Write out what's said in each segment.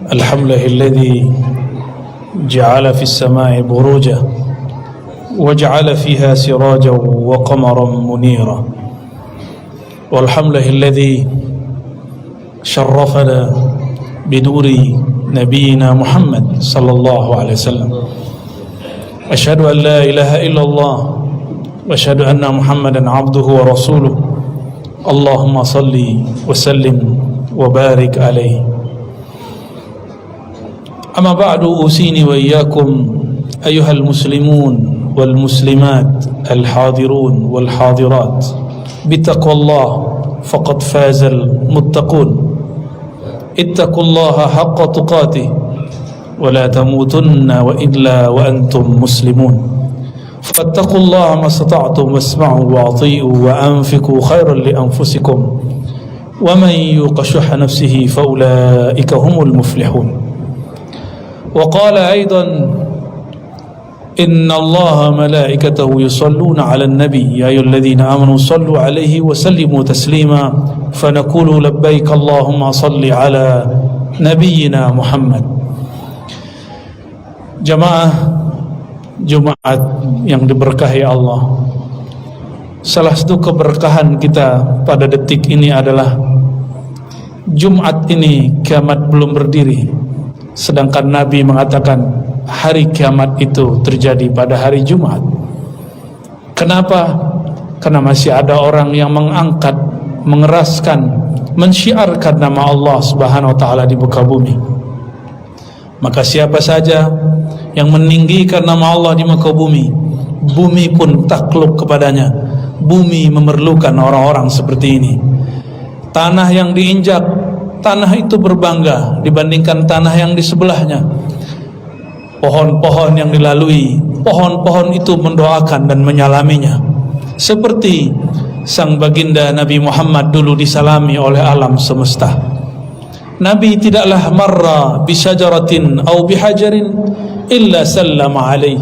الحمد لله الذي جعل في السماء بروجا وجعل فيها سراجا وقمرا منيرا والحمد لله الذي شرفنا بدور نبينا محمد صلى الله عليه وسلم أشهد أن لا إله إلا الله وأشهد أن محمدا عبده ورسوله اللهم صل وسلم وبارك عليه أما بعد أوصيني وإياكم أيها المسلمون والمسلمات الحاضرون والحاضرات بتقوى الله فقد فاز المتقون اتقوا الله حق تقاته ولا تموتن وإلا وأنتم مسلمون فاتقوا الله ما استطعتم واسمعوا وأطيعوا وأنفقوا خيرا لأنفسكم ومن يوق شح نفسه فأولئك هم المفلحون وقال أيضا إن الله ملائكته يصلون على النبي يا أيها الذين آمنوا صلوا عليه وسلموا تسليما فنقول لبيك اللهم صل على نبينا محمد. Jamaah Jumat yang diberkahi Allah, salah satu keberkahan kita pada detik ini adalah Jumat ini kiamat belum berdiri, sedangkan Nabi mengatakan hari kiamat itu terjadi pada hari Jumat. Kenapa? Karena masih ada orang yang mengangkat, mengeraskan, mensyiarkan nama Allah Subhanahu wa taala di muka bumi. Maka siapa saja yang meninggikan nama Allah di muka bumi, bumi pun takluk kepadanya. Bumi memerlukan orang-orang seperti ini. Tanah yang diinjak, tanah itu berbangga dibandingkan tanah yang di sebelahnya. Pohon-pohon yang dilalui, pohon-pohon itu mendoakan dan menyalaminya. Seperti sang baginda Nabi Muhammad dulu disalami oleh alam semesta. Nabi tidaklah marra bisyajaratin au bihajarin illa sallama alaih.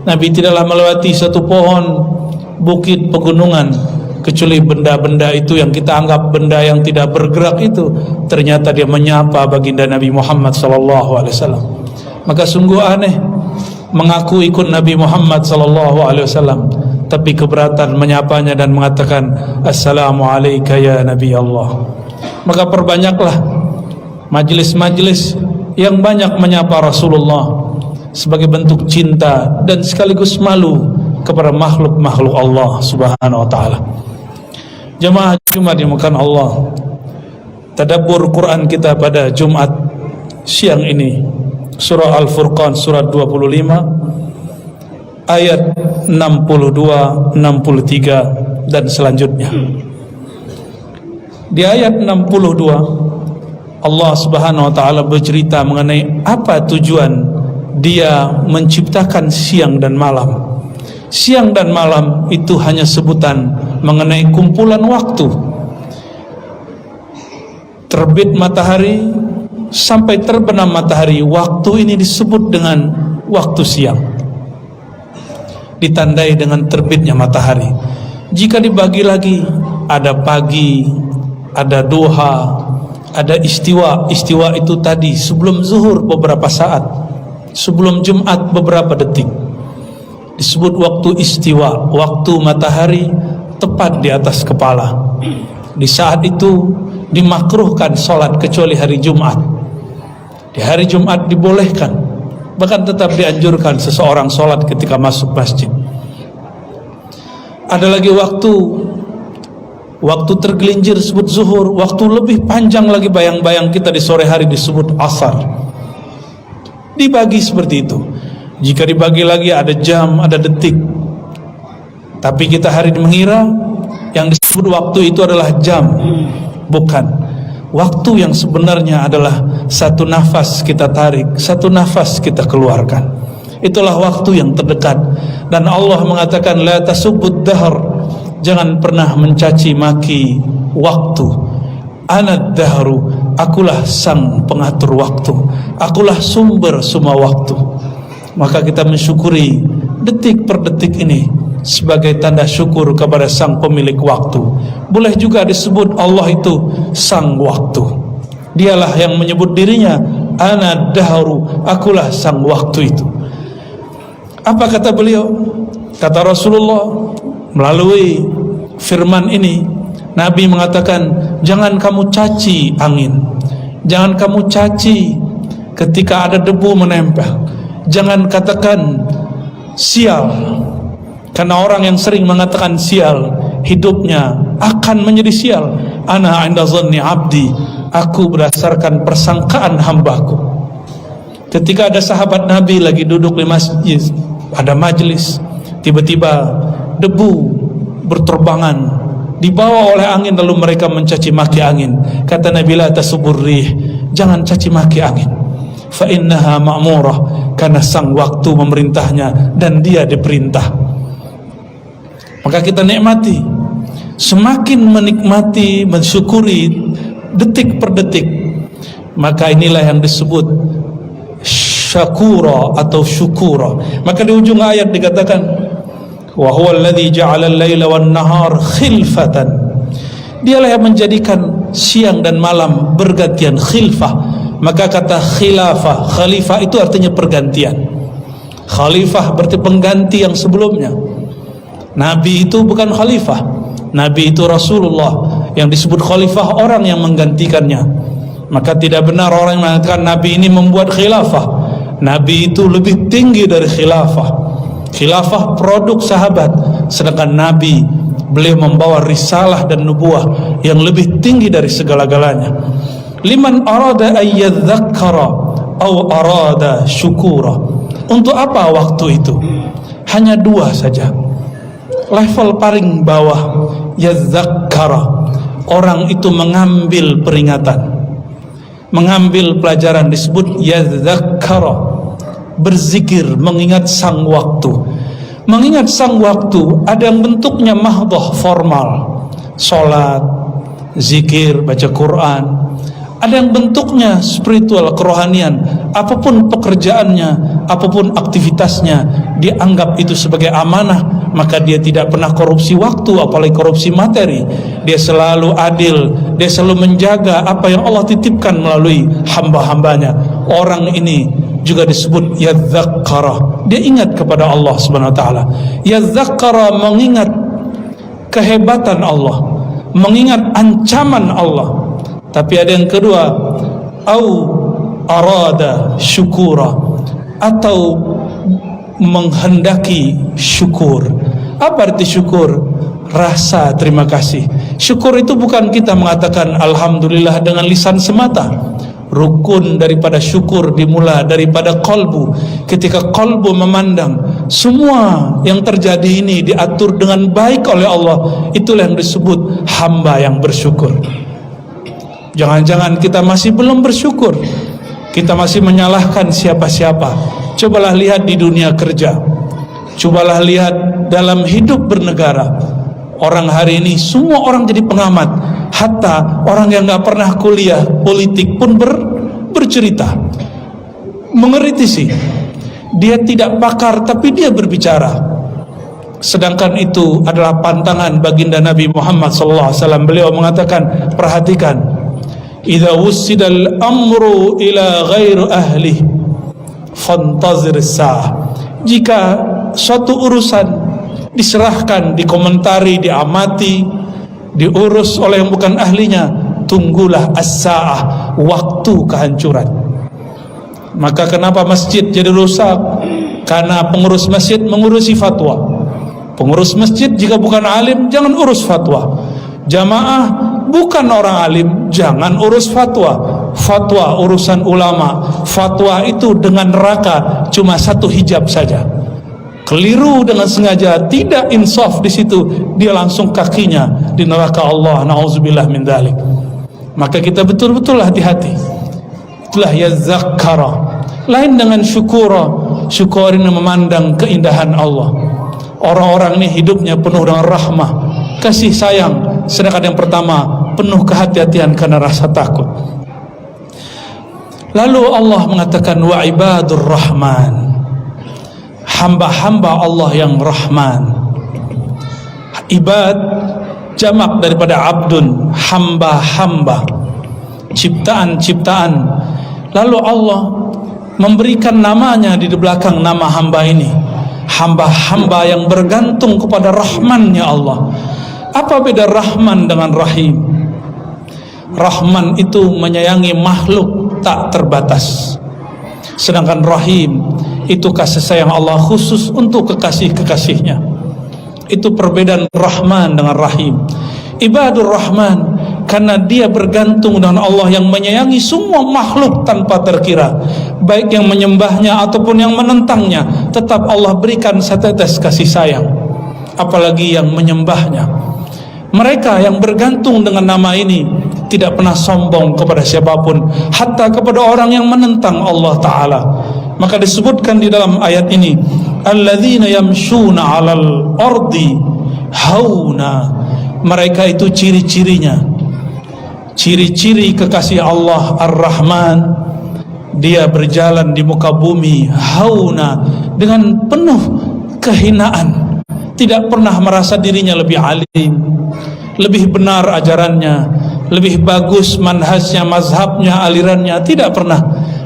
Nabi tidaklah melewati satu pohon, bukit, pegunungan, kecuali benda-benda itu yang kita anggap benda yang tidak bergerak itu, ternyata dia menyapa baginda Nabi Muhammad sallallahu alaihi wasallam. Maka sungguh aneh mengaku ikut Nabi Muhammad sallallahu alaihi wasallam tapi keberatan menyapanya dan mengatakan assalamu alayka ya Nabi Allah. Maka perbanyaklah majlis-majlis yang banyak menyapa Rasulullah sebagai bentuk cinta dan sekaligus malu kepada makhluk-makhluk Allah Subhanahu wa taala. Jemaah Jumat dimuliakan Allah, tadabbur Quran kita pada Jumat siang ini surah Al-Furqan surat 25 ayat 62, 63 dan selanjutnya. Di ayat 62 Allah Subhanahu wa taala bercerita mengenai apa tujuan Dia menciptakan siang dan malam. Siang dan malam itu hanya sebutan mengenai kumpulan waktu. Terbit matahari sampai terbenam matahari, waktu ini disebut dengan waktu siang. Ditandai dengan terbitnya matahari. Jika dibagi lagi, ada pagi, ada duha, ada istiwa. Istiwa itu tadi sebelum zuhur beberapa saat, sebelum Jumat beberapa detik, disebut waktu istiwa, waktu matahari tepat di atas kepala. Di saat itu dimakruhkan sholat kecuali hari Jumat. Di hari Jumat dibolehkan, bahkan tetap dianjurkan seseorang sholat ketika masuk masjid. Ada lagi waktu tergelincir disebut zuhur. Waktu lebih panjang lagi bayang-bayang kita di sore hari disebut asar. Dibagi seperti itu. Jika dibagi lagi ada jam, ada detik. Tapi kita hari ini mengira yang disebut waktu itu adalah jam. Bukan. Waktu yang sebenarnya adalah satu nafas kita tarik, satu nafas kita keluarkan. Itulah waktu yang terdekat. Dan Allah mengatakan la tasubbud dahr, jangan pernah mencaci maki waktu. Anad dahru, akulah sang pengatur waktu, akulah sumber semua waktu. Maka kita mensyukuri detik per detik ini sebagai tanda syukur kepada sang pemilik waktu. Boleh juga disebut Allah itu sang waktu. Dialah yang menyebut dirinya ana dahru, akulah sang waktu itu. Apa kata beliau? Kata Rasulullah melalui firman ini, Nabi mengatakan, jangan kamu caci angin, jangan kamu caci ketika ada debu menempel, jangan katakan sial, karena orang yang sering mengatakan sial, hidupnya akan menjadi sial. Ana 'inda dhanni 'abdi, aku berdasarkan persangkaan hambaku. Ketika ada sahabat Nabi lagi duduk di masjid, ada majlis, tiba-tiba debu berterbangan, dibawa oleh angin, lalu mereka mencaci maki angin. Kata Nabi, la tasubur rih, jangan caci maki angin, fa innaha ma'murah, karena sang waktu memerintahnya dan dia diperintah. Maka kita nikmati, semakin menikmati, mensyukuri detik per detik, maka inilah yang disebut syakura atau syukura. Maka di ujung ayat dikatakan, wa huwa alladhi ja'ala al-laila wan-nahar khilfatan, dialah yang menjadikan siang dan malam bergantian, khilfah. Maka kata khilafah, khalifah itu artinya pergantian. Khalifah berarti pengganti yang sebelumnya. Nabi itu bukan khalifah, Nabi itu Rasulullah. Yang disebut khalifah orang yang menggantikannya. Maka tidak benar orang yang mengatakan Nabi ini membuat khilafah. Nabi itu lebih tinggi dari khilafah. Khilafah produk sahabat, sedangkan Nabi, beliau membawa risalah dan nubuah yang lebih tinggi dari segala-galanya. Liman arada ayyadzakkara atau arada syukura. Untuk apa waktu itu? Hanya dua saja. Level paling bawah, yadzakkara, orang itu mengambil peringatan, mengambil pelajaran, disebut yadzakkara, berzikir, mengingat sang waktu. Mengingat sang waktu ada yang bentuknya mahdhah, formal, salat, zikir, baca Quran. Ada yang bentuknya spiritual, kerohanian. Apapun pekerjaannya, apapun aktivitasnya, dia anggap itu sebagai amanah. Maka dia tidak pernah korupsi waktu, apalagi korupsi materi. Dia selalu adil, dia selalu menjaga apa yang Allah titipkan melalui hamba-hambanya. Orang ini juga disebut yadzakkara, dia ingat kepada Allah Subhanahu wa taala. Yadzakkara, mengingat kehebatan Allah, mengingat ancaman Allah. Tapi ada yang kedua, au arada syukura, atau menghendaki syukur. Apa arti syukur? Rasa terima kasih. Syukur itu bukan kita mengatakan alhamdulillah dengan lisan semata. Rukun daripada syukur dimulai daripada qalbu. Ketika qalbu memandang semua yang terjadi ini diatur dengan baik oleh Allah, itulah yang disebut hamba yang bersyukur. Jangan-jangan kita masih belum bersyukur, kita masih menyalahkan siapa-siapa. Cobalah lihat di dunia kerja, cobalah lihat dalam hidup bernegara. Orang hari ini semua orang jadi pengamat, hatta orang yang gak pernah kuliah politik pun bercerita, mengkritisi. Dia tidak pakar tapi dia berbicara. Sedangkan itu adalah pantangan baginda Nabi Muhammad SAW. Beliau mengatakan, perhatikan, idza wussidal amru ila ghairi ahli fantazir as-saah. Jika suatu urusan diserahkan, dikomentari, diamati, diurus oleh yang bukan ahlinya, tunggulah as-saah, waktu kehancuran. Maka kenapa masjid jadi rusak? Karena pengurus masjid mengurusi fatwa. Pengurus masjid jika bukan alim, jangan urus fatwa. Jamaah bukan orang alim, jangan urus fatwa. Fatwa urusan ulama. Fatwa itu dengan neraka cuma satu hijab saja. Keliru dengan sengaja, tidak insaf di situ, dia langsung kakinya di neraka Allah. Nauzubillah min dzalik. Maka kita betul-betul hati-hati. Itulah yadzakkara. Lain dengan syukura. Syukur ini memandang keindahan Allah. Orang-orang ini hidupnya penuh dengan rahmah, kasih sayang. Sedangkan yang pertama penuh kehati-hatian karena rasa takut. Lalu Allah mengatakan wa ibadur rahman, hamba-hamba Allah yang rahman. Ibad jamak daripada abdun, hamba-hamba, ciptaan-ciptaan. Lalu Allah memberikan namanya di belakang nama hamba ini, hamba-hamba yang bergantung kepada Rahman-Nya Allah. Apa beda Rahman dengan Rahim? Rahman itu menyayangi makhluk tak terbatas, sedangkan Rahim itu kasih sayang Allah khusus untuk kekasih-kekasihnya. Itu perbedaan Rahman dengan Rahim. Ibadur Rahman karena dia bergantung dengan Allah yang menyayangi semua makhluk tanpa terkira, baik yang menyembahnya ataupun yang menentangnya, tetap Allah berikan setetes kasih sayang, apalagi yang menyembahnya. Mereka yang bergantung dengan nama ini tidak pernah sombong kepada siapapun, hatta kepada orang yang menentang Allah Ta'ala. Maka disebutkan di dalam ayat ini, alladzina yamshuna 'alal ardi hauna. Mereka itu ciri-cirinya, ciri-ciri kekasih Allah Ar-Rahman, dia berjalan di muka bumi hauna, dengan penuh kehinaan, tidak pernah merasa dirinya lebih alim, lebih benar ajarannya, lebih bagus manhajnya, mazhabnya, alirannya. Tidak pernah.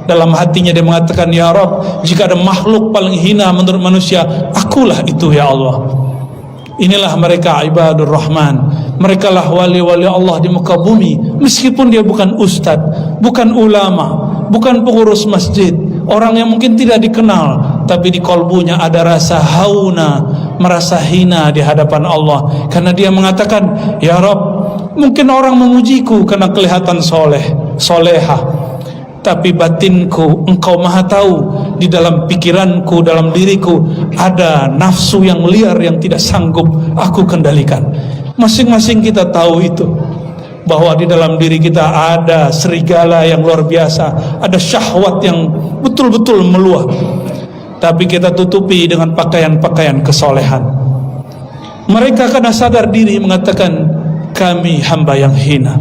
Dalam hatinya dia mengatakan, ya Rabb, jika ada makhluk paling hina menurut manusia, akulah itu ya Allah. Inilah mereka ibadur Rahman. Mereka lah wali-wali Allah di muka bumi, meskipun dia bukan ustad, bukan ulama, bukan pengurus masjid, orang yang mungkin tidak dikenal, tapi di kalbunya ada rasa hauna, merasa hina di hadapan Allah, karena dia mengatakan, ya Rabb, mungkin orang memujiku karena kelihatan soleh, solehah, tapi batinku engkau maha tahu. Di dalam pikiranku, dalam diriku ada nafsu yang liar yang tidak sanggup aku kendalikan. Masing-masing kita tahu itu, bahwa di dalam diri kita ada serigala yang luar biasa, ada syahwat yang betul-betul meluap, tapi kita tutupi dengan pakaian-pakaian kesolehan. Mereka karena sadar diri mengatakan, kami hamba yang hina.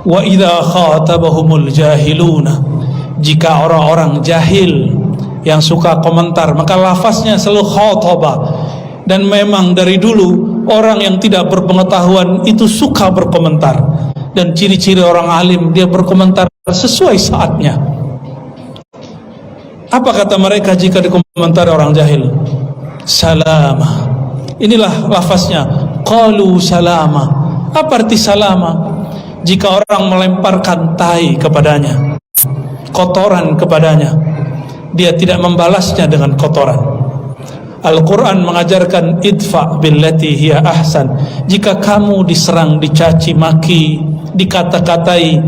Wa idza khatabahumul jahiluna, jika orang-orang jahil yang suka komentar, maka lafaznya selalu khatabah. Dan memang dari dulu orang yang tidak berpengetahuan itu suka berkomentar, dan ciri-ciri orang alim, dia berkomentar sesuai saatnya. Apa kata mereka jika dikomentari orang jahil? Salama. Inilah lafaznya, qalu salama. Apa arti salama? Jika orang melemparkan tai kepadanya, kotoran kepadanya, dia tidak membalasnya dengan kotoran. Al-Quran mengajarkan idfa billati hiya ahsan. Jika kamu diserang, dicaci maki, dikata-katai,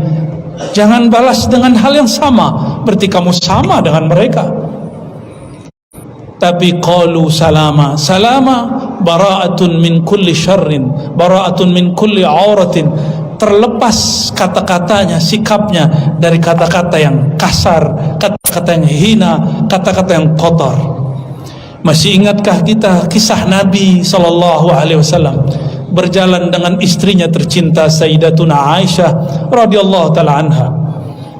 jangan balas dengan hal yang sama, berarti kamu sama dengan mereka. Tapi qalu salama. Salama bara'atun min kulli syarrin, bara'atun min kulli auratin, terlepas kata-katanya, sikapnya dari kata-kata yang kasar, kata-kata yang hina, kata-kata yang kotor. Masih ingatkah kita kisah Nabi SAW berjalan dengan istrinya tercinta Sayyidatuna Aisyah radhiyallahu taala anha?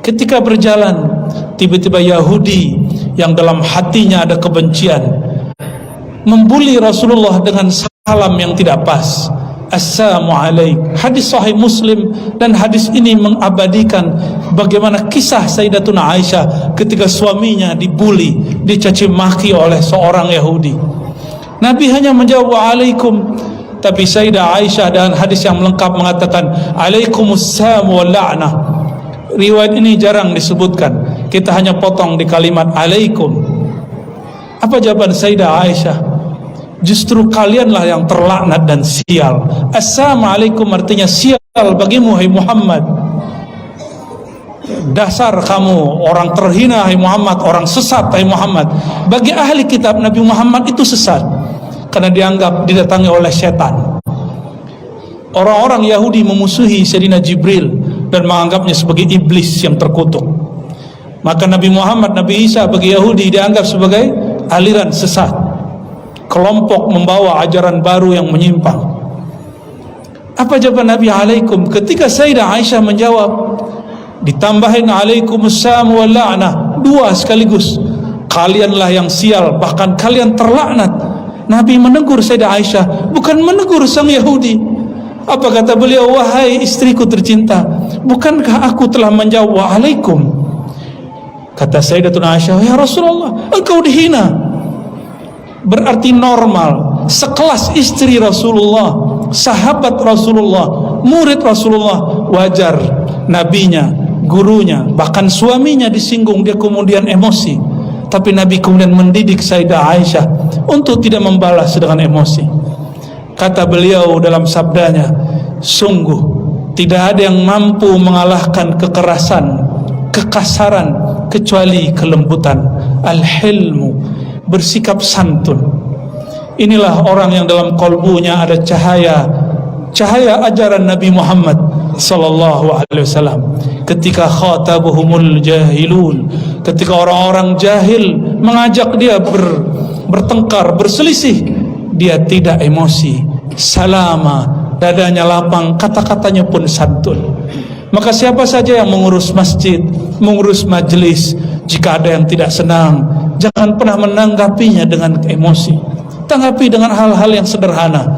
Ketika berjalan, tiba-tiba Yahudi yang dalam hatinya ada kebencian membuli Rasulullah dengan salam yang tidak pas. Assalamualaikum. Hadis sahih Muslim, dan hadis ini mengabadikan bagaimana kisah Sayyidatuna Aisyah ketika suaminya dibuli, dicaci maki oleh seorang Yahudi. Nabi hanya menjawab waalaikum, tapi Sayyidah Aisyah dan hadis yang lengkap mengatakan alaikumussalam wal la'nah. Riwayat ini jarang disebutkan, kita hanya potong di kalimat alaikum. Apa jawaban Sayyidah Aisyah? Justru kalianlah yang terlaknat dan sial. Assalamualaikum artinya sial bagimu hai Muhammad. Dasar kamu orang terhina hai Muhammad, orang sesat hai Muhammad. Bagi ahli kitab, Nabi Muhammad itu sesat karena dianggap didatangi oleh setan. Orang-orang Yahudi memusuhi Sayyidina Jibril dan menganggapnya sebagai iblis yang terkutuk. Maka Nabi Muhammad, Nabi Isa bagi Yahudi dianggap sebagai aliran sesat, kelompok membawa ajaran baru yang menyimpang. Apa jawaban Nabi alaikum? Ketika Sayyidah Aisyah menjawab, ditambahin alaikumussalam wal la'nah, dua sekaligus. Kalianlah yang sial, bahkan kalian terlaknat. Nabi menegur Sayyidah Aisyah, bukan menegur sang Yahudi. Apa kata beliau? Wahai istriku tercinta, bukankah aku telah menjawab wa'alaikum? Kata Sayyidatuna Aisyah, ya Rasulullah, engkau dihina. Berarti normal, sekelas istri Rasulullah, sahabat Rasulullah, murid Rasulullah, wajar nabinya, gurunya, bahkan suaminya disinggung, dia kemudian emosi. Tapi Nabi kemudian mendidik Sayyidah Aisyah untuk tidak membalas dengan emosi. Kata beliau dalam sabdanya, sungguh tidak ada yang mampu mengalahkan kekerasan, kekasaran, kecuali kelembutan. Al-hilmu, bersikap santun. Inilah orang yang dalam kalbunya ada cahaya ajaran Nabi Muhammad sallallahu alaihi wasallam. Ketika khatabuhumul jahilun, ketika orang-orang jahil mengajak dia bertengkar, berselisih, dia tidak emosi, salama, dadanya lapang, kata-katanya pun santun. Maka siapa saja yang mengurus masjid, mengurus majelis, jika ada yang tidak senang, jangan pernah menanggapinya dengan emosi. Tanggapi dengan hal-hal yang sederhana,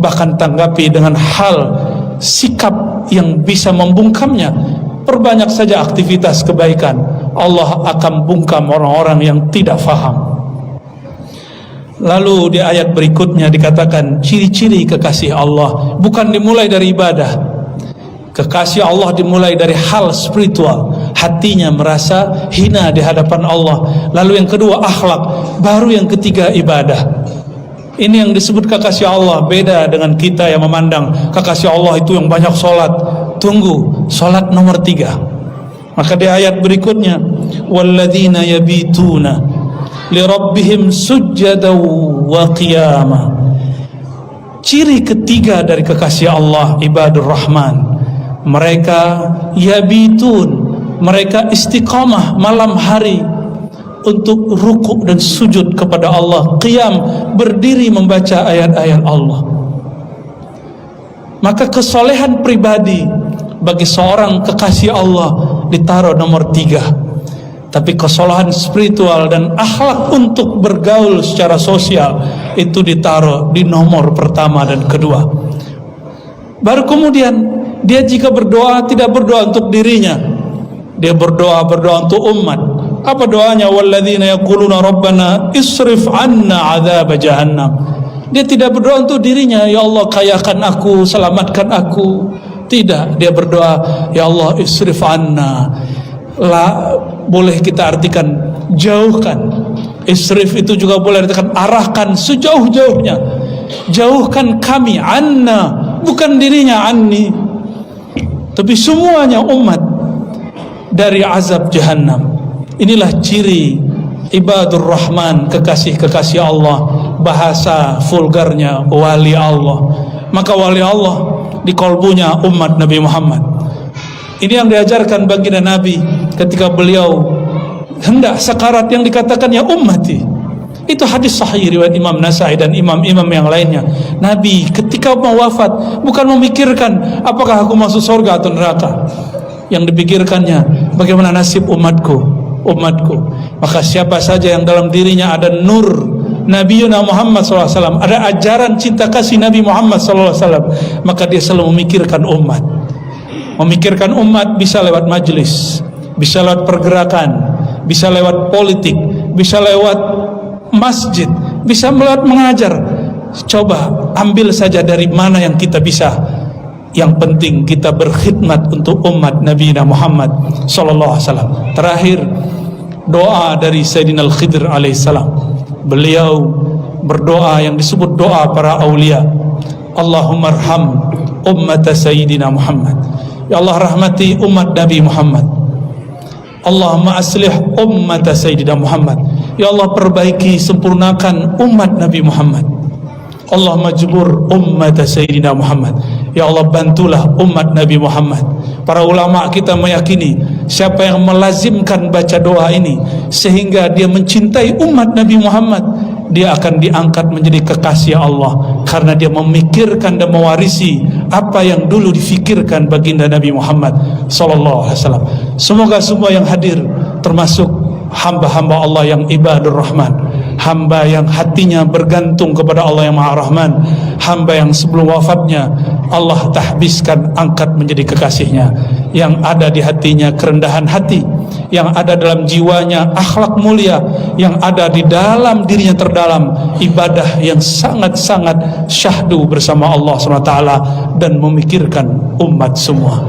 bahkan tanggapi dengan hal sikap yang bisa membungkamnya. Perbanyak saja aktivitas kebaikan, Allah akan bungkam orang-orang yang tidak faham. Lalu di ayat berikutnya dikatakan ciri-ciri kekasih Allah bukan dimulai dari ibadah. Kekasih Allah dimulai dari hal spiritual, hatinya merasa hina di hadapan Allah. Lalu yang kedua akhlak, baru yang ketiga ibadah. Ini yang disebut kekasih Allah. Beda dengan kita yang memandang kekasih Allah itu yang banyak sholat. Tunggu, sholat nomor 3. Maka di ayat berikutnya, walladzina yabituna lirabbihim sujjada wa qiyama. Ciri ketiga dari kekasih Allah ibadur rahman, mereka yabitun, mereka istiqamah malam hari untuk rukuk dan sujud kepada Allah, qiyam, berdiri membaca ayat-ayat Allah. Maka kesolehan pribadi bagi seorang kekasih Allah ditaruh nomor 3. Tapi kesolehan spiritual dan akhlak untuk bergaul secara sosial itu ditaruh di nomor pertama dan kedua. Baru kemudian dia jika berdoa tidak berdoa untuk dirinya, dia berdoa untuk umat. Apa doanya? Walladzina yaquluna rabbana isrif 'anna 'adzab jahannam. Dia tidak berdoa untuk dirinya, ya Allah kayakan aku, selamatkan aku. Tidak, dia berdoa, ya Allah isrif 'anna. Boleh kita artikan jauhkan. Isrif itu juga boleh artikan arahkan sejauh-jauhnya. Jauhkan kami, 'anna, bukan dirinya, 'anni, tapi semuanya umat dari azab jahannam. Inilah ciri ibadur rahman, kekasih-kekasih Allah. Bahasa vulgarnya wali Allah. Maka wali Allah di kalbunya umat Nabi Muhammad. Ini yang diajarkan baginda Nabi ketika beliau hendak sakarat, yang dikatakan ya ummati. Itu hadis sahih riwayat Imam Nasai dan imam-imam yang lainnya. Nabi ketika mau wafat bukan memikirkan apakah aku masuk surga atau neraka. Yang dipikirkannya bagaimana nasib umatku. Maka siapa saja yang dalam dirinya ada nur Nabiuna Muhammad SAW, ada ajaran cinta kasih Nabi Muhammad SAW, maka dia selalu memikirkan umat. Memikirkan umat bisa lewat majlis, bisa lewat pergerakan, bisa lewat politik, bisa lewat masjid, bisa lewat mengajar. Coba ambil saja dari mana yang kita bisa. Yang penting kita berkhidmat untuk umat Nabi Muhammad SAW. Terakhir, doa dari Sayyidina Al-Khidr alaihissalam. Beliau berdoa yang disebut doa para awliya. Allahumma arham ummata Sayyidina Muhammad. Ya Allah rahmati umat Nabi Muhammad. Allahumma aslih ummata Sayyidina Muhammad. Ya Allah perbaiki, sempurnakan umat Nabi Muhammad. Allahumma jubur ummata Sayyidina Muhammad. Ya Allah bantulah umat Nabi Muhammad. Para ulama kita meyakini siapa yang melazimkan baca doa ini sehingga dia mencintai umat Nabi Muhammad, dia akan diangkat menjadi kekasih Allah karena dia memikirkan dan mewarisi apa yang dulu difikirkan baginda Nabi Muhammad sallallahu alaihi wasallam. Semoga semua yang hadir termasuk hamba-hamba Allah yang ibadur rahman, hamba yang hatinya bergantung kepada Allah yang Maha Rahman, hamba yang sebelum wafatnya Allah tahbiskan angkat menjadi kekasihnya. yang ada di hatinya kerendahan hati, yang ada dalam jiwanya akhlak mulia, yang ada di dalam dirinya terdalam ibadah yang sangat-sangat syahdu bersama Allah SWT dan memikirkan umat semua.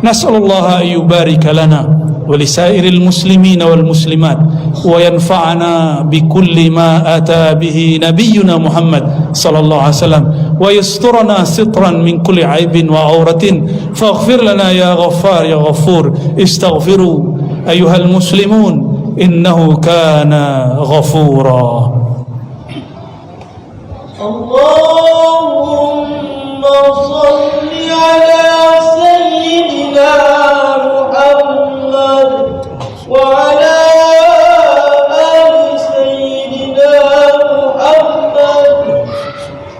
Nas'alullah ayyubarika lana wa lisairil muslimin wal muslimat wa yanfa'ana bikulli ma ata bihi nabiyyuna Muhammad sallallahu alaihi wasallam wa yasturana sitran min kulli aibin wa auratin faghfir lana ya ghaffar ya ghafur istaghfiru ayyuhal muslimun innahu kana ghafura. Allahumma salli ala sayyidina Muhammad wa ala ali sayyidina Muhammad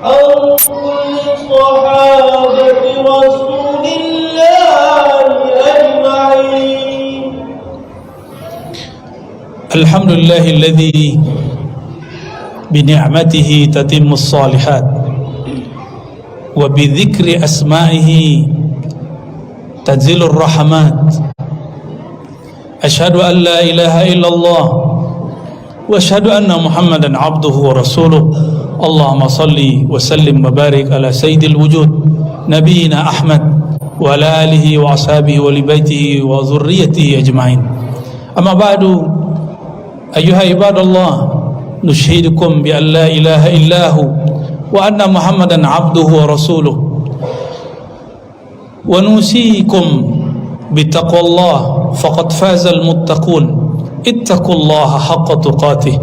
an kulli sahabati rasulillahi ajma'in. Alhamdulillahilladzi بنعمته تتم الصالحات وبذكر أسمائه تنزل الرحمات. أشهد أن لا إله إلا الله وأشهد أن محمدا عبده ورسوله. اللهم صل وسلم وبارك على سيد الوجود نبينا أحمد وعلى آله وأصحابه ولبيته وذريته أجمعين. أما بعد أيها عباد الله نشهدكم بأن لا إله إلا هو وأن محمدا عبده ورسوله ونوصيكم بتقوى الله فقد فاز المتقون. اتقوا الله حق تقاته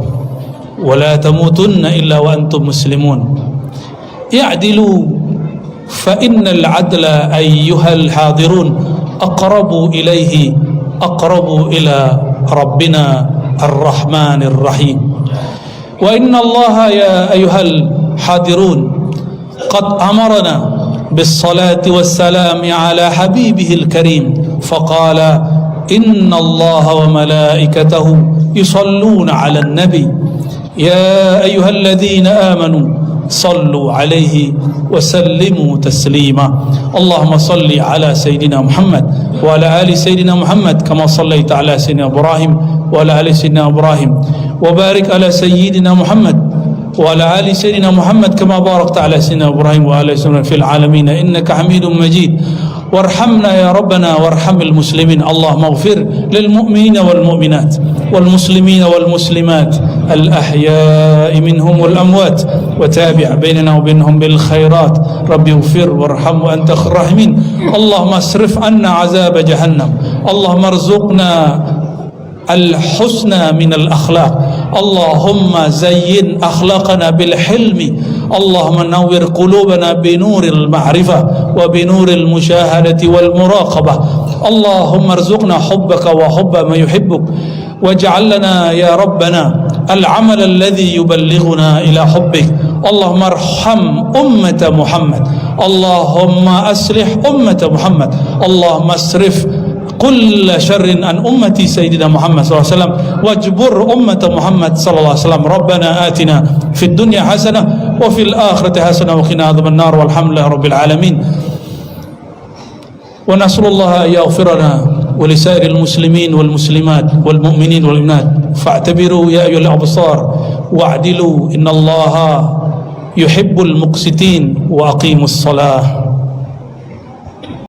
ولا تموتن إلا وأنتم مسلمون. اعدلوا فإن العدل أيها الحاضرون أقرب إلى ربنا الرحمن الرحيم. وإن الله يا أيها الحاضرون قد أمرنا بالصلاة والسلام على حبيبه الكريم فقال إن الله وملائكته يصلون على النبي يا أيها الذين آمنوا صلوا عليه وسلموا تسليما. اللهم صل على سيدنا محمد وعلى آل سيدنا محمد كما صليت على سيدنا إبراهيم وعلى آل سيدنا إبراهيم وبارك على سيدنا محمد وعلى آل سيدنا محمد كما باركت على سيدنا إبراهيم وعلى آل سيدنا في العالمين إنك حميد مجيد. وارحمنا يا ربنا وارحم المسلمين. اللهم اغفر للمؤمنين والمؤمنات والمسلمين والمسلمات الأحياء منهم والأموات وتابع بيننا وبينهم بالخيرات. ربي اغفر وارحم وأنت خير الراحمين. اللهم اصرف عنا عذاب جهنم. اللهم ارزقنا الحسنى من الأخلاق. اللهم زين أخلاقنا بالحلم. اللهم نور قلوبنا بنور المعرفة وبنور المشاهدة والمراقبة. اللهم ارزقنا حبك وحب ما يحبك واجعل لنا يا ربنا العمل الذي يبلغنا إلى حبك. اللهم ارحم أمة محمد. اللهم أصلح أمة محمد. اللهم اصرف كل شر عن أمتي سيدنا محمد صلى الله عليه وسلم واجبر أمة محمد صلى الله عليه وسلم. ربنا آتنا في الدنيا حسنة وفي الآخرة حسنة وقنا عذاب النار والحمد لله رب العالمين. ونسأل الله أن يغفرنا ولسائر المسلمين والمسلمات والمؤمنين والمؤمنات. فاعتبروا يا أيها الأبصار واعدلوا إن الله يحب المقسطين وأقيموا الصلاة.